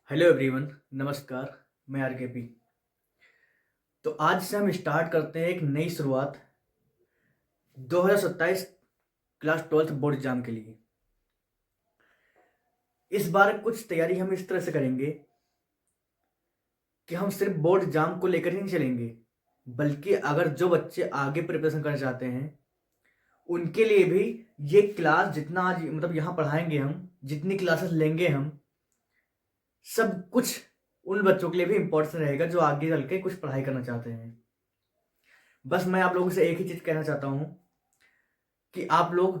Hello everyone, नमस्कार। मैं are के पी। तो आज से हम स्टार्ट करते हैं एक नई शुरुआत 2027 क्लास 12th बोर्ड एग्जाम के लिए। इस बार कुछ तैयारी हम इस तरह से करेंगे कि हम सिर्फ बोर्ड एग्जाम को लेकर ही नहीं चलेंगे, बल्कि अगर जो बच्चे आगे प्रिपरेशन करना चाहते हैं उनके लिए भी ये क्लास जितना आज यहाँ पढ़ाएंगे, हम जितनी क्लासेस लेंगे, हम सब कुछ उन बच्चों के लिए भी इम्पोर्टेंट रहेगा जो आगे चल के कुछ पढ़ाई करना चाहते हैं। बस मैं आप लोगों से एक ही चीज़ कहना चाहता हूँ कि आप लोग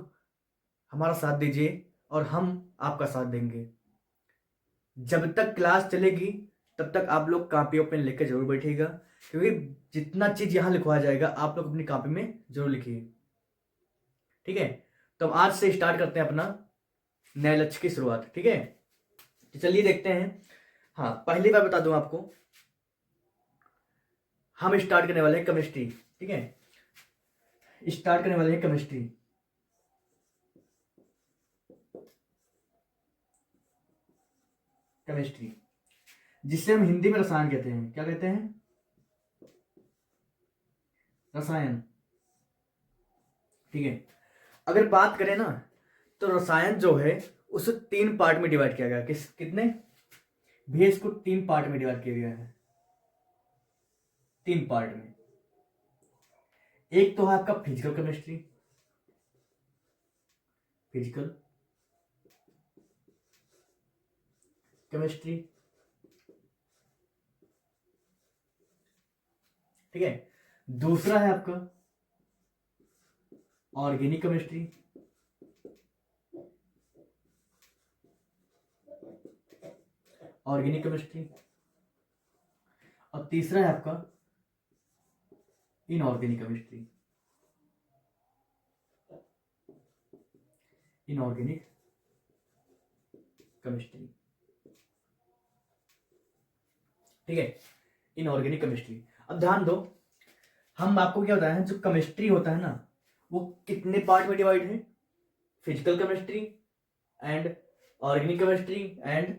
हमारा साथ दीजिए और हम आपका साथ देंगे। जब तक क्लास चलेगी तब तक आप लोग कॉपी और पेन लेकर जरूर बैठिएगा, क्योंकि जितना चीज़ यहाँ लिखवाया जाएगा आप लोग अपनी कॉपी में जरूर लिखिए। ठीक है, तो हम आज से स्टार्ट करते हैं अपना नए लक्ष्य की शुरुआत। ठीक है, तो चलिए देखते हैं। हाँ, पहली बार बता दूं आपको, हम स्टार्ट करने वाले हैं केमिस्ट्री। ठीक है, स्टार्ट करने वाले हैं केमिस्ट्री। केमिस्ट्री जिसे हम हिंदी में रसायन कहते हैं। क्या कहते हैं? रसायन। ठीक है, अगर बात करें ना तो रसायन जो है उसे 3 पार्ट में डिवाइड किया गया। कितने भी? इसको 3 पार्ट में डिवाइड किया गया है। 3 पार्ट में। एक तो है आपका फिजिकल केमिस्ट्री। Physical chemistry. ठीक है, दूसरा है आपका ऑर्गेनिक केमिस्ट्री। Organic chemistry. और तीसरा है आपका इनऑर्गेनिक केमिस्ट्री। Inorganic chemistry. ठीक है, इनऑर्गेनिक केमिस्ट्री। अब ध्यान दो, हम आपको क्या बताए हैं, जो केमिस्ट्री होता है ना वो कितने पार्ट में डिवाइड है? Physical chemistry and organic chemistry and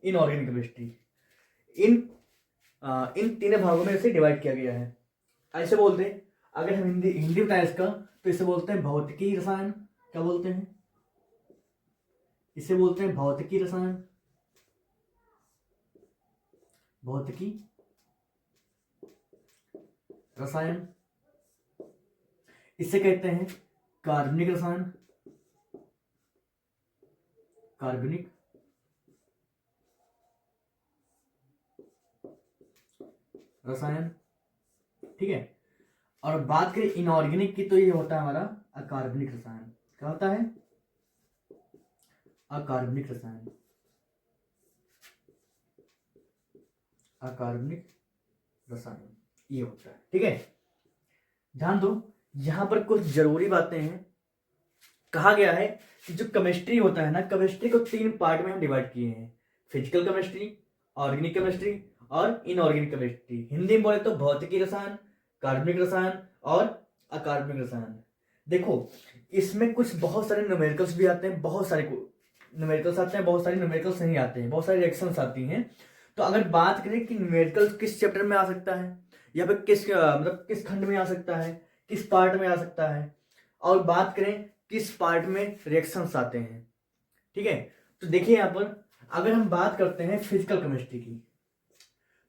inorganic chemistry. इन इन तीनों भागों में इसे डिवाइड किया गया है। ऐसे बोलते हैं, अगर हम हिंदी हिंदी बताएं इसका, तो इसे बोलते हैं भौतिकी रसायन। क्या बोलते हैं? इसे बोलते हैं भौतिकी रसायन। भौतिकी रसायन। इसे कहते हैं कार्बनिक रसायन। कार्बनिक रसायन। ठीक है, और बात करें इनऑर्गेनिक की तो ये होता है हमारा अकार्बनिक रसायन। क्या होता है? अकार्बनिक रसायन। अकार्बनिक रसायन ये होता है। ठीक है, ध्यान दो, यहां पर कुछ जरूरी बातें हैं। कहा गया है कि जो केमिस्ट्री होता है ना, केमिस्ट्री को 3 पार्ट में हम डिवाइड किए हैं। फिजिकल केमिस्ट्री, ऑर्गेनिक केमिस्ट्री और इनऑर्गेनिक केमिस्ट्री। हिंदी में बोले तो भौतिकी रसायन, कार्बनिक रसायन और अकार्बनिक रसायन। देखो, इसमें कुछ बहुत सारे न्यूमेरिकल्स भी आते हैं, बहुत सारे न्यूमेरिकल्स आते हैं, बहुत सारे न्यूमेरिकल्स नहीं आते हैं, बहुत सारी रिएक्शंस आती हैं। तो अगर बात करें कि न्यूमेरिकल्स किस चैप्टर में आ सकता है, या फिर किस खंड में आ सकता है, किस पार्ट में आ सकता है, और बात करें किस पार्ट में रिएक्शंस आते हैं। ठीक है, तो देखिए यहां पर अगर हम बात करते हैं फिजिकल केमिस्ट्री की,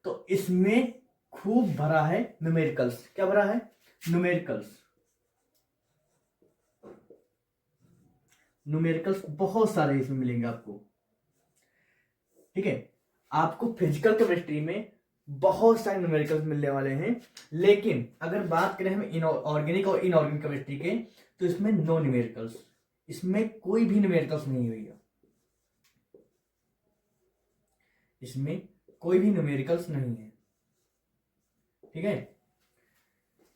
तो इसमें खूब भरा है न्यूमेरिकल्स। क्या भरा है? न्यूमेरिकल्स। न्यूमेरिकल्स बहुत सारे इसमें मिलेंगे आपको। ठीक है, आपको फिजिकल केमिस्ट्री में बहुत सारे न्यूमेरिकल्स मिलने वाले हैं, लेकिन अगर बात करें हम ऑर्गेनिक और इनऑर्गेनिक केमिस्ट्री के, तो इसमें नो न्यूमेरिकल्स। इसमें कोई भी न्यूमेरिकल्स नहीं हुई है। इसमें कोई भी न्यूमेरिकल्स नहीं है। ठीक है,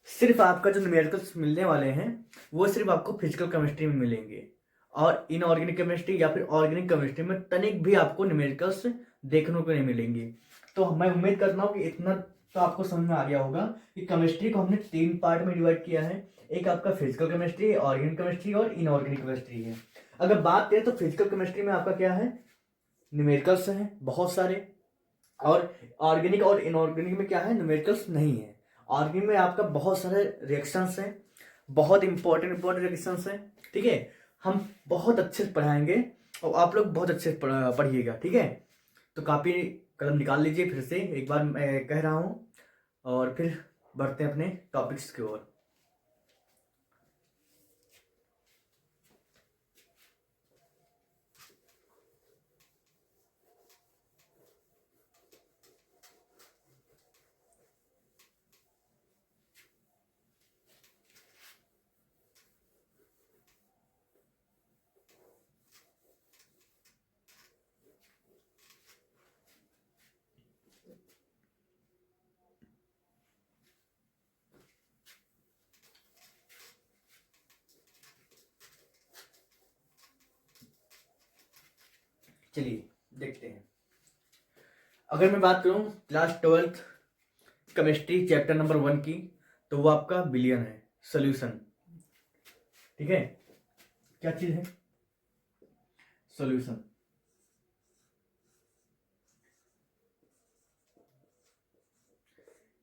सिर्फ आपका जो न्यूमेरिकल्स मिलने वाले हैं वो सिर्फ आपको फिजिकल केमिस्ट्री में मिलेंगे, और इनऑर्गेनिक केमिस्ट्री या फिर ऑर्गेनिक केमिस्ट्री में तनिक भी आपको न्यूमेरिकल्स देखने को नहीं मिलेंगे। तो मैं उम्मीद करता हूँ कि इतना तो आपको समझ में आ गया होगा कि केमिस्ट्री को हमने 3 पार्ट में डिवाइड किया है। एक आपका फिजिकल केमिस्ट्री, ऑर्गेनिक केमिस्ट्री और इनऑर्गेनिक केमिस्ट्री है। अगर बात करें तो फिजिकल केमिस्ट्री में आपका क्या है, न्यूमेरिकल्स हैं बहुत सारे, और ऑर्गेनिक और इनऑर्गेनिक में क्या है, न्यूमेरिकल्स नहीं है। ऑर्गेनिक में आपका बहुत सारे रिएक्शंस हैं, बहुत इंपॉर्टेंट रिएक्शंस हैं, ठीक है। हम बहुत अच्छे से पढ़ाएंगे और आप लोग बहुत अच्छे से पढ़िएगा, ठीक है। तो कापी कलम निकाल लीजिए, फिर से एक बार मैं कह रहा हूँ, और फिर बढ़ते हैं अपने टॉपिक्स की ओर। चलिए देखते हैं। अगर मैं बात करूं class 12th chemistry chapter number 1 की, तो वो आपका बिलियन है, सॉल्यूशन, ठीक है। क्या चीज है, सॉल्यूशन।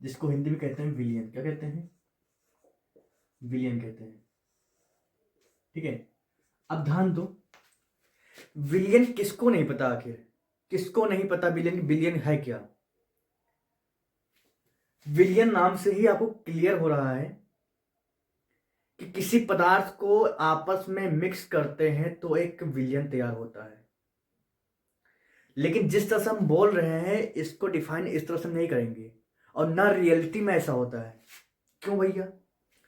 जिसको हिंदी में कहते हैं विलियन, क्या कहते हैं, विलियन कहते हैं, ठीक है। अब ध्यान दो, विलियन किसको नहीं पता, आखिर किसको नहीं पता विलियन, विलियन है क्या। विलियन नाम से ही आपको क्लियर हो रहा है कि किसी पदार्थ को आपस में मिक्स करते हैं तो एक विलियन तैयार होता है। लेकिन जिस तरह से हम बोल रहे हैं, इसको डिफाइन इस तरह से हम नहीं करेंगे, और ना रियलिटी में ऐसा होता है। क्यों भैया,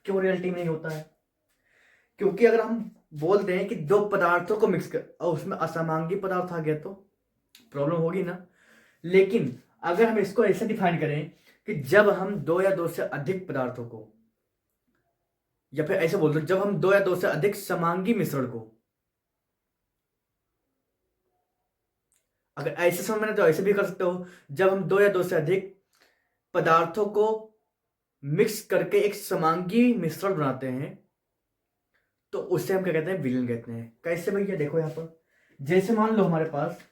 क्यों रियलिटी में नहीं होता है? क्योंकि अगर हम बोल दें कि दो पदार्थों को मिक्स कर और उसमें असमांगी पदार्थ आ गया तो प्रॉब्लम होगी ना। लेकिन अगर हम इसको ऐसे डिफाइन करें कि जब हम दो या दो से अधिक पदार्थों को, या फिर ऐसे बोल दो जब हम दो या दो से अधिक समांगी मिश्रण को, अगर ऐसे समझना तो ऐसे भी कर सकते हो, जब हम दो या दो से अधिक पदार्थों को मिक्स करके एक समांगी मिश्रण बनाते हैं तो उससे हम क्या कहते हैं, विलयन कहते हैं। कैसे भैया, देखो यहां पर, जैसे मान लो हमारे पास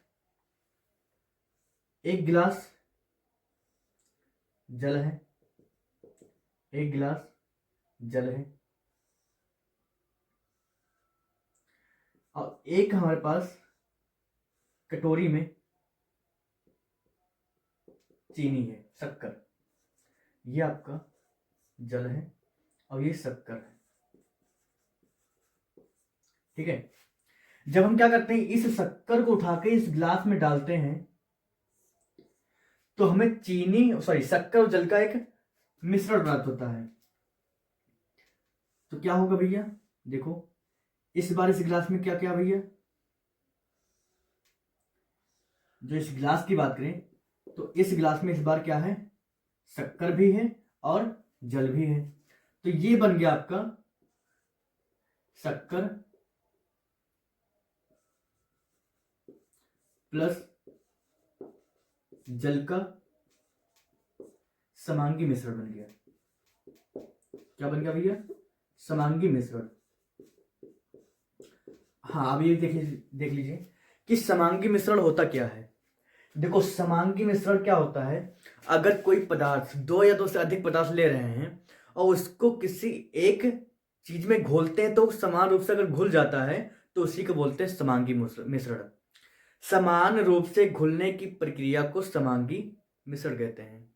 एक गिलास जल है, एक गिलास जल है, और एक हमारे पास कटोरी में चीनी है, शक्कर। ये आपका जल है और ये शक्कर है, ठीक है। जब हम क्या करते हैं, इस शक्कर को उठा के इस गिलास में डालते हैं तो हमें शक्कर और जल का एक मिश्रण प्राप्त होता है। तो क्या होगा भैया, देखो इस बार इस गिलास में क्या क्या भैया, जो इस गिलास की बात करें तो इस गिलास में इस बार क्या है, शक्कर भी है और जल भी है। तो ये बन गया आपका शक्कर प्लस जल का समांगी मिश्रण बन गया। क्या बन गया भैया, समांगी मिश्रण। हाँ, अब ये देख लीजिए कि समांगी मिश्रण होता क्या है। देखो समांगी मिश्रण क्या होता है, अगर कोई पदार्थ दो या दो से अधिक पदार्थ ले रहे हैं और उसको किसी एक चीज में घोलते हैं तो समान रूप से अगर घुल जाता है तो उसी को बोलते हैं समांगी मिश्रण। समान रूप से घुलने की प्रक्रिया को समांगी मिश्रण कहते हैं,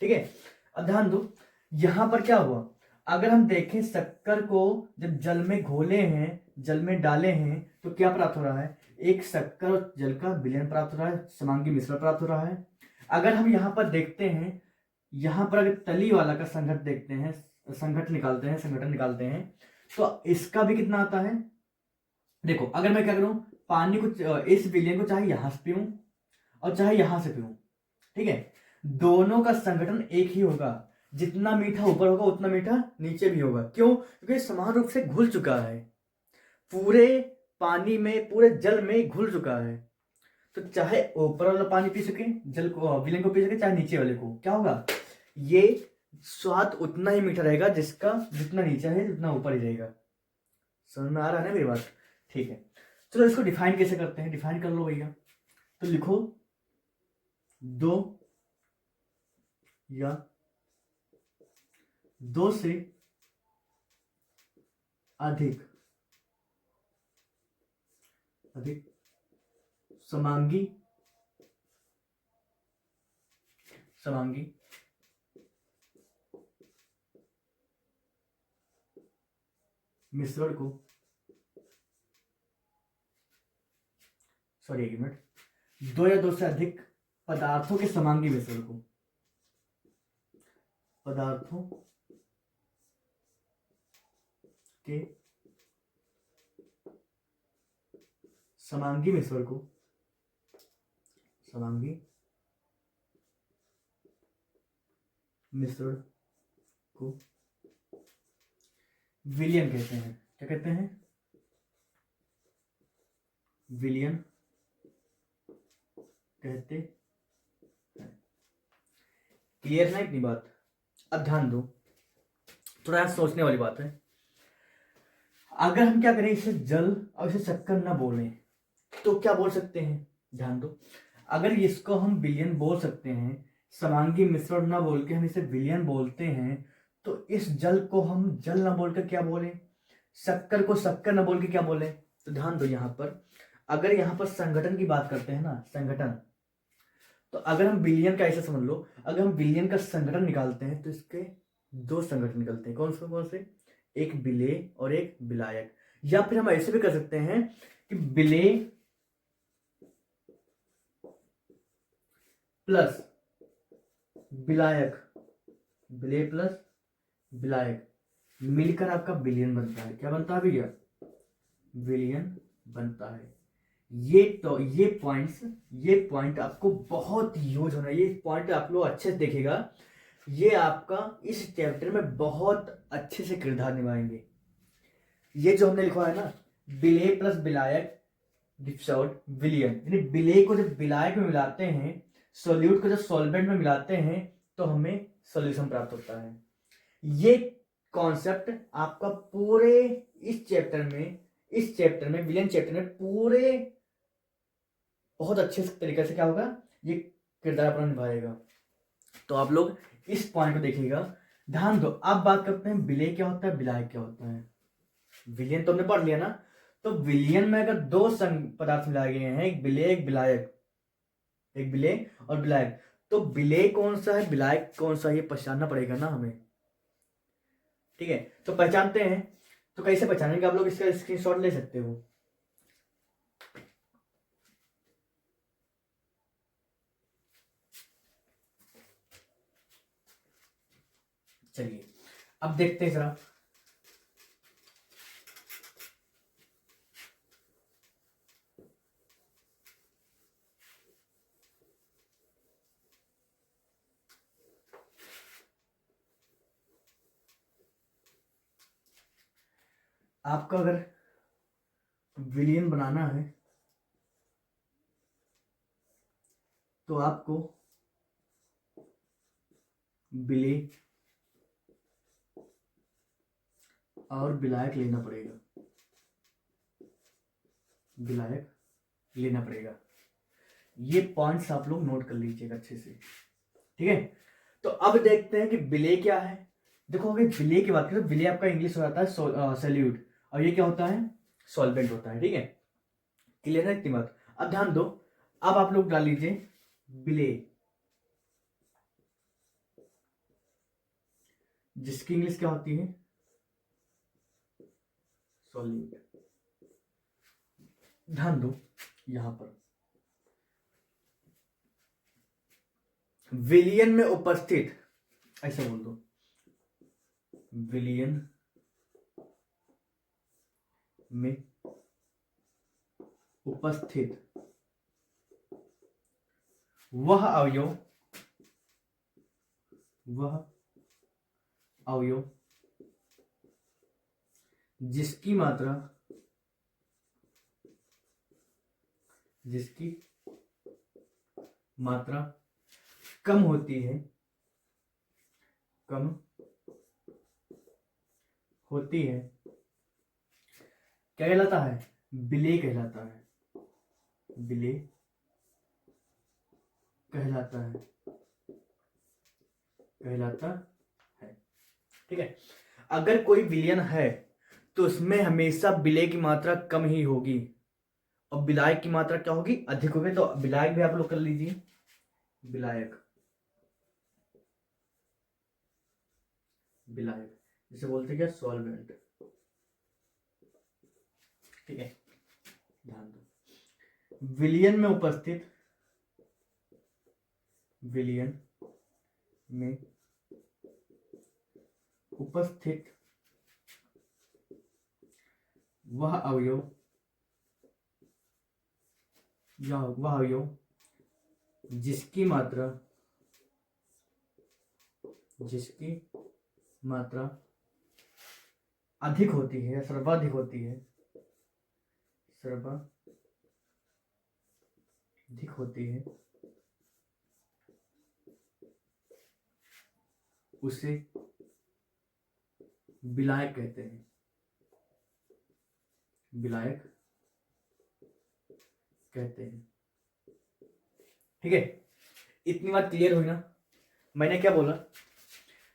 ठीक है। अब ध्यान दो, यहां पर क्या हुआ, अगर हम देखें शक्कर को जब जल में घोले हैं, जल में डाले हैं, तो क्या प्राप्त हो रहा है, एक शक्कर और जल का विलयन प्राप्त हो रहा है, समांगी मिश्रण प्राप्त हो रहा है। अगर हम यहाँ पर देखते हैं, यहाँ पर अगर तली वाला का संघट देखते हैं, संघटन निकालते हैं तो इसका भी कितना आता है। देखो अगर मैं क्या करूं, पानी को, इस विलयन को चाहे यहां से पीऊं और चाहे यहां से पीऊं, ठीक है, दोनों का संगठन एक ही होगा। जितना मीठा ऊपर होगा उतना मीठा नीचे भी होगा। क्यों, क्योंकि समान रूप से घुल चुका है, पूरे पानी में, पूरे जल में घुल चुका है। तो चाहे ऊपर वाला पानी पी सके, जल को, विलयन को पी सके, चाहे नीचे वाले को, क्या होगा, ये स्वाद उतना ही मीठा रहेगा जिसका जितना नीचे है उतना ऊपर ही रहेगा। समझ में आ रहा है ना मेरी बात, ठीक है। चलो इसको डिफाइन कैसे करते हैं, डिफाइन कर लो भैया। तो लिखो 2 या 2 से अधिक समांगी मिश्रण को, सॉरी 1 मिनट, 2 या 2 से अधिक पदार्थों के समांगी मिश्रण को, पदार्थों के समांगी मिश्रण को, विलयन कहते हैं। क्या कहते हैं? विलयन कहते हैं। क्लियर है इतनी बात? अब ध्यान दो, थोड़ा यहां सोचने वाली बात है। अगर हम क्या करें, इसे जल और इसे शक्कर ना बोलें तो क्या बोल सकते हैं? ध्यान दो, अगर इसको हम विलयन बोल सकते हैं, समांगी मिश्रण ना बोल के हम इसे विलयन बोलते हैं, तो इस जल को हम जल ना बोलकर क्या बोले? शक्कर को शक्कर ना बोल के क्या बोले? तो ध्यान दो, यहां पर अगर यहां पर संगठन की बात करते हैं ना, संगठन, तो अगर हम विलयन का ऐसा समझ लो, अगर हम विलयन का संगठन निकालते हैं तो इसके 2 संगठन निकलते हैं। कौन से? एक विलेय और एक विलायक। या फिर हम ऐसे भी कर सकते हैं कि विलेय प्लस विलायक, विलेय प्लस विलायक मिलकर आपका विलयन बनता है। क्या बनता है भैया? विलयन बनता है। ये पॉइंट आपको बहुत यूज होना है। ये पॉइंट आप लोग अच्छे से देखेगा, ये आपका इस चैप्टर में बहुत अच्छे से किरदार निभाएंगे। ये जो हमने लिखा है ना, विलेय प्लस विलायक डिफसॉल्ट विलयन, यानी विलेय को जब विलायक में मिलाते हैं, सॉल्यूट को जब सॉल्वेंट में मिलाते हैं, तो हमें सॉल्यूशन प्राप्त होता है। ये कॉन्सेप्ट आपका पूरे इस चैप्टर में विलयन चैप्टर में पूरे बहुत अच्छे तरीके से क्या होगा, ये किरदार अपना निभाएगा। तो आप लोग इस पॉइंट को देखिएगा, ध्यान दो। अब बात करते हैं विलेय क्या होता है, विलायक क्या होता है। विलयन तो हमने पढ़ लिया ना, तो विलयन में अगर 2 पदार्थ मिलाए गए हैं, एक विलेय एक विलायक, एक विलेय और विलायक, तो विलेय कौन सा है, विलायक कौन सा है, ये पहचानना पड़ेगा ना हमें। ठीक है, तो पहचानते हैं। तो कैसे पहचानेंगे? आप लोग इसका स्क्रीनशॉट ले सकते हो। चलिए अब देखते हैं जरा, आपका अगर विलयन बनाना है तो आपको विलेय और विलायक लेना पड़ेगा, विलायक लेना पड़ेगा। ये पॉइंट्स आप लोग नोट कर लीजिएगा अच्छे से। ठीक है, तो अब देखते हैं कि विलेय क्या है। देखो, अगर विलेय की बात करें तो विलेय आपका इंग्लिश हो जाता है सॉल्यूट, और ये क्या होता है, सॉल्वेंट होता है। ठीक है, क्लियर है इतनी बात? अब ध्यान दो, अब आप लोग डाल लीजिए विलेय, जिसकी इंग्लिश क्या होती है, सॉल्यूट। ध्यान दो, यहां पर विलयन में उपस्थित, ऐसा बोल दो, विलयन में उपस्थित वह अवयव जिसकी मात्रा कम होती है, क्या कहलाता है, विलेय कहलाता है, विलेय कहलाता है, कहलाता है। ठीक है, अगर कोई विलयन है तो उसमें हमेशा विलय की मात्रा कम ही होगी और विलायक की मात्रा क्या होगी, अधिक होगी। तो विलायक भी आप लोग कर लीजिए, विलायक, विलायक जिसे बोलते हैं क्या, सॉल्वेंट। ठीक है, ध्यान दो, विलयन में उपस्थित, विलयन में उपस्थित वह अवयव या वह अवयव जिसकी मात्रा, जिसकी मात्रा अधिक होती है या सर्वाधिक होती है, सर्वाधिक होती है, उसे विलायक कहते हैं, विलायक कहते हैं। ठीक है, इतनी बात क्लियर हुई ना। मैंने क्या बोला,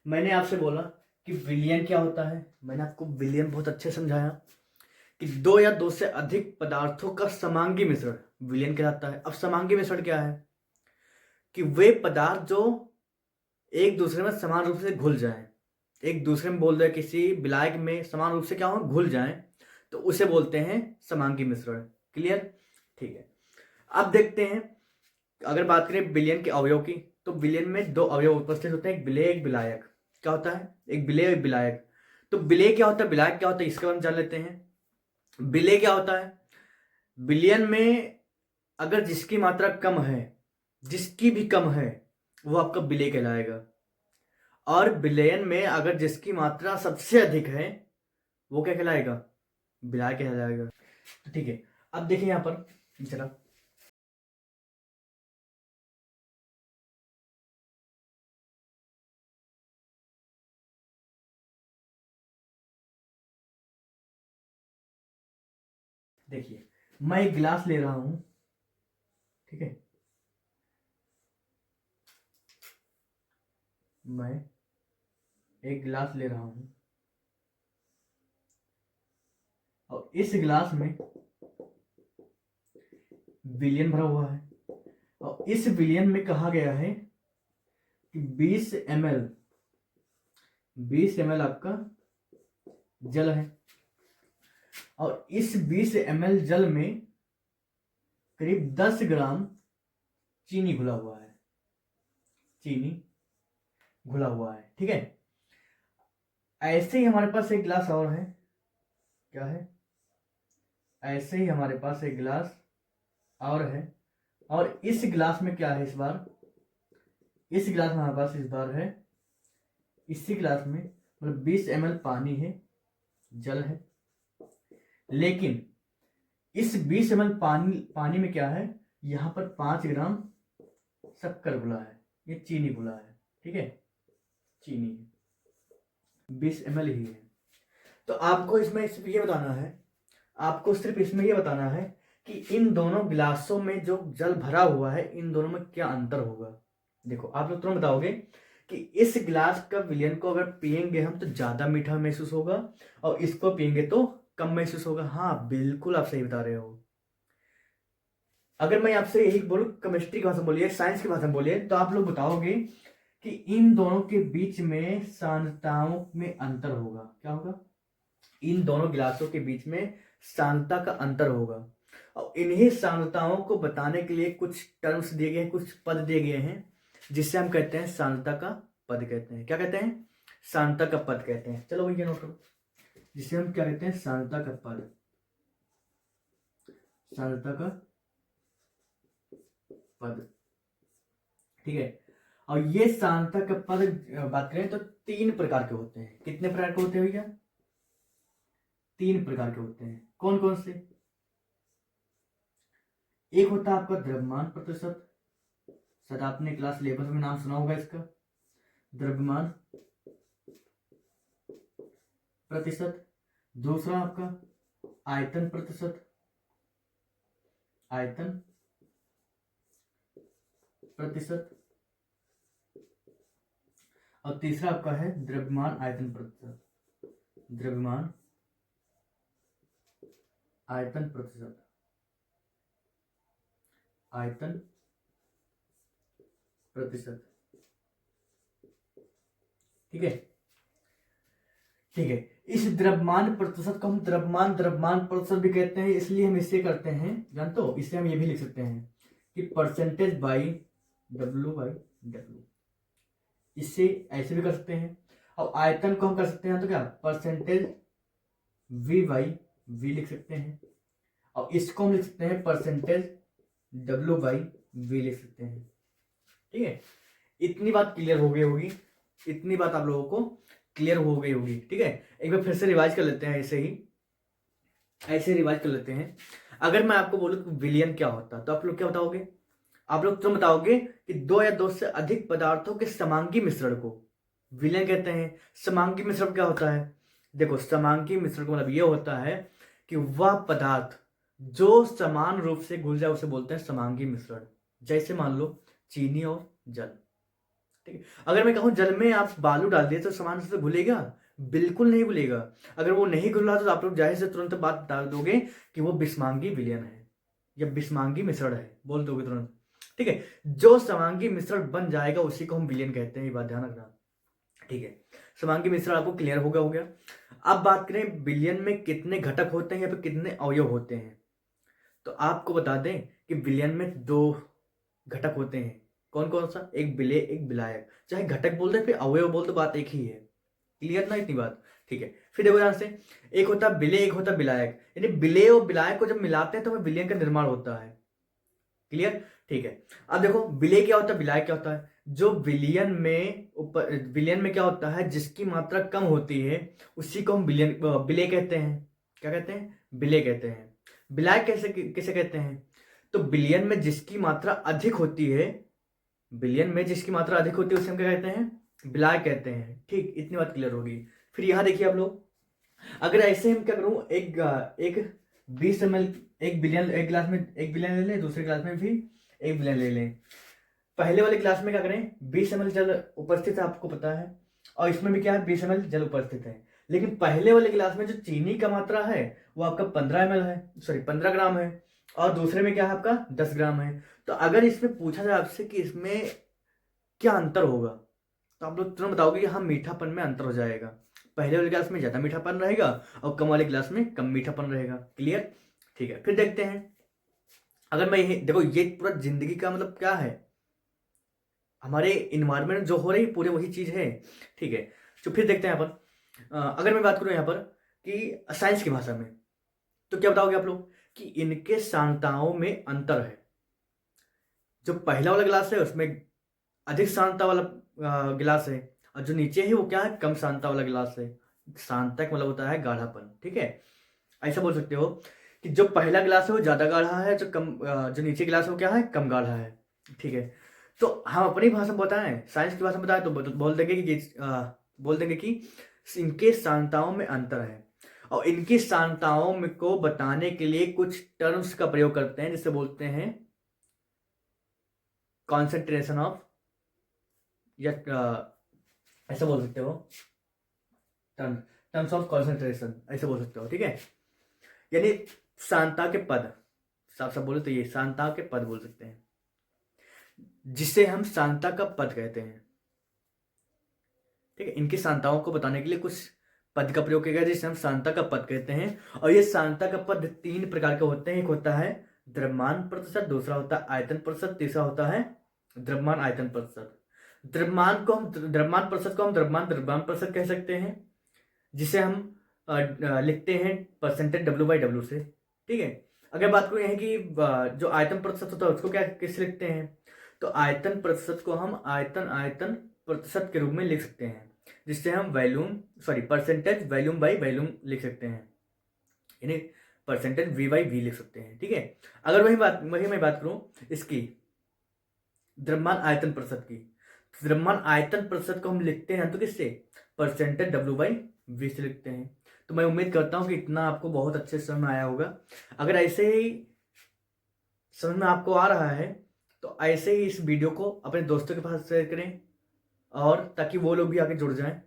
मैंने आपसे बोला कि विलयन क्या होता है, मैंने आपको विलयन बहुत अच्छे समझाया कि दो या दो से अधिक पदार्थों का समांगी मिश्रण विलयन कहलाता है। अब समांगी मिश्रण क्या है, कि वे पदार्थ जो एक दूसरे में समान रूप से घुल जाएं, एक दूसरे में बोल रहे किसी विलायक में समान रूप से क्या हो, घुल जाएं, तो उसे बोलते हैं समांगी मिश्रण। क्लियर? ठीक है, अब देखते हैं, अगर बात करें विलयन के अवयव की, तो विलयन में दो अवयव उपस्थित होते हैं, एक विलेय एक विलायक। क्या होता है, एक विलेय एक विलायक। तो विलेय क्या होता है, विलायक क्या होता है, इसके बारे में जान लेते हैं। विलेय क्या होता है, विलयन में अगर जिसकी मात्रा कम है, जिसकी भी कम है, वो आपका विलेय कहलाएगा। और विलयन में अगर जिसकी मात्रा सबसे अधिक है, वो क्या कहलाएगा, विलायक कहलाएगा। तो ठीक है, अब देखिए यहां पर जरा, देखिए मैं एक गिलास ले रहा हूं, ठीक है, मैं एक गिलास ले रहा हूं और इस गिलास में विलयन भरा हुआ है और इस विलयन में कहा गया है कि 20 ml, 20 ml आपका जल है और इस 20 ml जल में करीब 10 ग्राम चीनी घुला हुआ है, चीनी घुला हुआ है। ठीक है, ऐसे ही हमारे पास एक गिलास और है, क्या है, ऐसे ही हमारे पास एक गिलास और है और इस गिलास में क्या है, इस बार इस गिलास में हमारे पास इस बार है, इसी गिलास में मतलब 20 ml पानी है, जल है, लेकिन इस 20 ml पानी में क्या है, यहां पर 5 ग्राम शक्कर घुला है, ये चीनी घुला है। ठीक है, चीनी 20 ml ही है। तो आपको इसमें सिर्फ ये बताना है, आपको सिर्फ इसमें ये बताना है कि इन दोनों गिलासों में जो जल भरा हुआ है, इन दोनों में क्या अंतर होगा। देखो आप लोग तुरंत बताओगे कि इस गिलास का विलयन को अगर पियेंगे हम तो ज्यादा मीठा महसूस होगा और इसको पियेंगे तो कम महसूस होगा। हाँ बिल्कुल आप सही बता रहे हो। अगर मैं आपसे यही बोलूं, केमिस्ट्री की भाषा बोलिए, साइंस की भाषा बोलिए, तो आप लोग बताओगे कि इन दोनों के बीच में सांद्रताओं में अंतर होगा। क्या होगा, इन दोनों गिलासों के बीच में सांद्रता का अंतर होगा और इन्हीं सांद्रताओं को बताने के लिए कुछ टर्म्स दिए गए हैं, कुछ पद दिए गए हैं, जिससे हम कहते हैं सांद्रता का पद कहते हैं। क्या कहते हैं, सांद्रता का पद कहते हैं। चलो भैया नोट करो, जिसे हम क्या कहते हैं, सांद्रता का पद, सांद्रता का पद। ठीक है, और ये सांद्रता का पद बात करें तो 3 प्रकार के होते हैं। कितने प्रकार के होते हैं भैया, 3 प्रकार के होते हैं। कौन कौन से, एक होता है आपका द्रव्यमान प्रतिशत, शायद आपने क्लास 11 में नाम सुना होगा इसका, द्रव्यमान प्रतिशत। दूसरा आपका आयतन प्रतिशत, आयतन प्रतिशत, और तीसरा आपका है द्रव्यमान आयतन प्रतिशत, द्रव्यमान आयतन प्रतिशत, आयतन प्रतिशत। ठीक है, ठीक है। इस द्रव्यमान प्रतिशत को हम द्रव्यमान प्रतिशत भी कहते हैं, इसलिए हम इसे करते हैं, जानते हो, इसे हम ये भी लिख सकते हैं कि परसेंटेज बाई डब्ल्यू, इससे ऐसे भी कर सकते हैं। और आयतन को हम कर सकते हैं तो क्या, परसेंटेज वी बाई वी लिख सकते हैं, और इसको हम लिख सकते हैं परसेंटेज डब्ल्यू बाई वी लिख सकते हैं। ठीक है, इतनी बात क्लियर हो गई होगी, इतनी बात आप लोगों को क्लियर हो गई होगी। ठीक है, एक बार फिर से रिवाइज कर लेते हैं, ऐसे रिवाइज कर लेते हैं। अगर मैं आपको बोलूं कि विलयन क्या होता है तो आप लोग क्या बताओगे? आप लोग तुम बताओगे कि दो या दो से अधिक पदार्थों के समांगी मिश्रण को विलयन कहते हैं। समांगी मिश्रण क्या होता है? देखो, समांगी मिश्रण का मतलब ये होता है कि वह पदार्थ जो समान रूप से घुल जाए उसे बोलते हैं समांगी मिश्रण। जैसे मान लो चीनी और जल। ठीक है, अगर मैं कहूं जल में आप बालू डाल दिए तो समान रूप से घुलेगा? बिल्कुल नहीं घुलेगा। अगर वो नहीं घुल रहा तो आप लोग जाहिर से तुरंत बात डाल दोगे कि वो बिस्मांगी विलयन है या बिस्मांगी मिश्रण है, बोल दोगे तुरंत। ठीक है, जो समांगी मिश्रण बन जाएगा उसी को हम विलयन कहते हैं, ये बात ध्यान रखना। ठीक है, समांगी मिश्रण आपको क्लियर हो गया। अब बात करें विलयन में कितने घटक होते हैं या फिर कितने अवयव होते हैं, तो आपको बता दें कि विलयन में दो घटक होते हैं। कौन कौन सा? एक विलेय, एक विलायक। चाहे घटक बोल दे फिर अवयव बोल दो, बात एक ही है। क्लियर ना इतनी बात? ठीक है, फिर देखो ध्यान से, एक होता है विलेय, एक होता है विलायक। यानी विलेय और विलायक को जब मिलाते हैं तो हमें विलयन का निर्माण होता है। क्लियर? ठीक है, अब देखो विलेय क्या होता है, विलायक क्या होता है? जो विलयन में क्या होता है, जिसकी मात्रा कम होती है उसी को हम विलेय कहते हैं। क्या कहते हैं? विलेय कहते हैं। विलायक कैसे कहते हैं? तो विलयन में जिसकी मात्रा अधिक होती है, उसे हम क्या कहते हैं? विलायक कहते हैं। ठीक, इतनी बात क्लियर होगी। फिर यहां देखिए आप लोग, अगर ऐसे हम क्या करूं, एक 20 ml, एक गिलास में एक विलयन ले लें, दूसरे गिलास में भी एक विलयन ले लें। पहले वाले गिलास में क्या करें, 20 ml जल उपस्थित है, आपको पता है, और इसमें भी क्या है, 20 ml जल उपस्थित है। लेकिन पहले वाले गिलास में जो चीनी का मात्रा है वो आपका 15 ml है, सॉरी 15 ग्राम है, और दूसरे में क्या है आपका 10 ग्राम है। तो अगर इसमें पूछा जाए आपसे कि इसमें क्या अंतर होगा, तो आप लोग तुरंत बताओगे कि हाँ, मीठापन में अंतर हो जाएगा। पहले वाले गिलास में ज्यादा मीठापन रहेगा और कम वाले गिलास में कम मीठापन रहेगा। क्लियर? ठीक है, फिर देखते हैं। अगर मैं देखो, ये पूरा जिंदगी का मतलब क्या है, हमारे इन्वायरमेंट जो हो रही पूरे वही चीज है। ठीक है, तो फिर देखते हैं यहाँ पर। अगर मैं बात करूं यहाँ पर कि साइंस की भाषा में, तो क्या बताओगे आप लोग कि इनके सांद्रताओं में अंतर है। जो पहला वाला गिलास है उसमें अधिक सांद्रता वाला गिलास है, और जो नीचे है वो क्या है, कम सांद्रता वाला गिलास है। सांद्रता का मतलब होता है गाढ़ापन। ठीक है, ऐसा बोल सकते हो कि जो पहला गिलास है वो ज्यादा गाढ़ा है, जो नीचे गिलास है वो क्या है, कम गाढ़ा है। ठीक है, तो हम अपनी भाषा में बताएं, साइंस की भाषा में बताएं तो बोल देंगे कि इनके सांद्रताओं में अंतर है, और इनकी सांद्रताओं में को बताने के लिए कुछ टर्म्स का प्रयोग करते हैं, जिसे बोलते हैं कॉन्सेंट्रेशन ऑफ, या ऐसा बोल सकते हो टर्म्स ऑफ कॉन्सेंट्रेशन, ऐसे बोल सकते हो। ठीक है, यानी सांद्रता के पद, साफ साफ बोले तो ये सांद्रता के पद बोल सकते हैं, जिसे हम सांद्रता का पद कहते हैं। ठीक है, इनकी सांद्रताओं को बताने के लिए कुछ पद का प्रयोग किया गया जिसे हम सांद्रता का पद कहते हैं। और ये सांद्रता का पद 3 प्रकार के होते हैं। एक होता है द्रव्यमान प्रतिशत, दूसरा होता है आयतन प्रतिशत, तीसरा होता है द्रव्यमान आयतन प्रतिशत। द्रव्यमान प्रतिशत को हम द्रव्यमान प्रतिशत कह सकते हैं, जिसे हम लिखते हैं परसेंटेज W/W से। ठीक है, अगर बात करें कि जो आयतन प्रतिशत होता है उसको क्या किससे लिखते हैं, तो आयतन प्रतिशत को हम आयतन प्रतिशत के रूप में लिख सकते हैं, जिससे हम परसेंटेज वॉल्यूम लिख सकते हैं, यानी परसेंटेज V/V लिख सकते हैं। ठीक है, अगर वही मैं बात करूं इसकी द्रव्यमान आयतन प्रतिशत की, द्रव्यमान आयतन प्रतिशत को हम लिखते हैं तो किससे, परसेंटेज W/V से लिखते हैं। तो मैं उम्मीद करता हूं कि इतना आपको बहुत अच्छे से समझ में आया होगा। अगर ऐसे ही समझ में आपको आ रहा है तो ऐसे ही इस वीडियो को अपने दोस्तों के पास शेयर करें, और ताकि वो लोग भी आगे जुड़ जाएं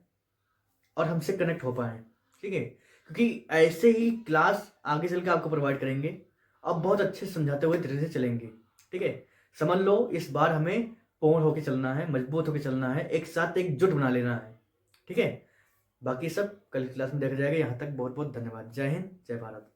और हमसे कनेक्ट हो पाएँ, ठीक है। क्योंकि ऐसे ही क्लास आगे चल के आपको प्रोवाइड करेंगे और बहुत अच्छे से समझाते हुए धीरे धीरे चलेंगे, ठीक है। समझ लो इस बार हमें पूर्ण होके चलना है, मजबूत होके चलना है, एक साथ एकजुट बना लेना है, ठीक है। बाकी सब कल क्लास में देखा जाएगा। यहाँ तक बहुत बहुत धन्यवाद। जय हिंद, जय भारत।